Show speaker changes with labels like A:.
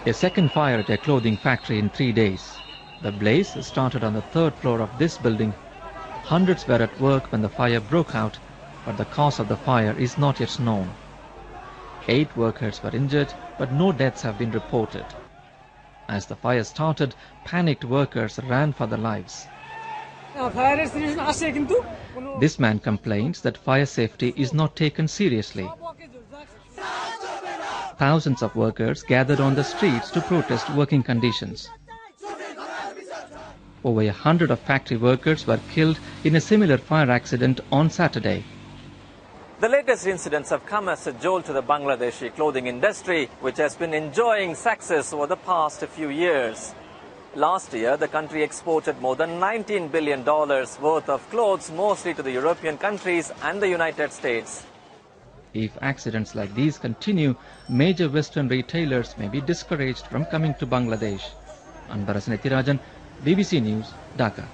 A: A second fire at a clothing factory in 3 days. The blaze started on the 3rd floor of this building. Hundreds were at work when the fire broke out, but the cause of the fire is not yet known. 8 workers were injured, but no deaths have been reported. As the fire started, panicked workers ran for their lives. This man complains that fire safety is not taken seriously. Thousands of workers gathered on the streets to protest working conditions. Over 100 of factory workers were killed in a similar fire accident on Saturday.
B: The latest incidents have come as a jolt to the Bangladeshi clothing industry, which has been enjoying success over the past few years. Last year, the country exported more than $19 billion worth of clothes, mostly to the European countries and the United States.
A: If accidents like these continue, major Western retailers may be discouraged from coming to Bangladesh. Anbarasan Ethirajan, BBC News, Dhaka.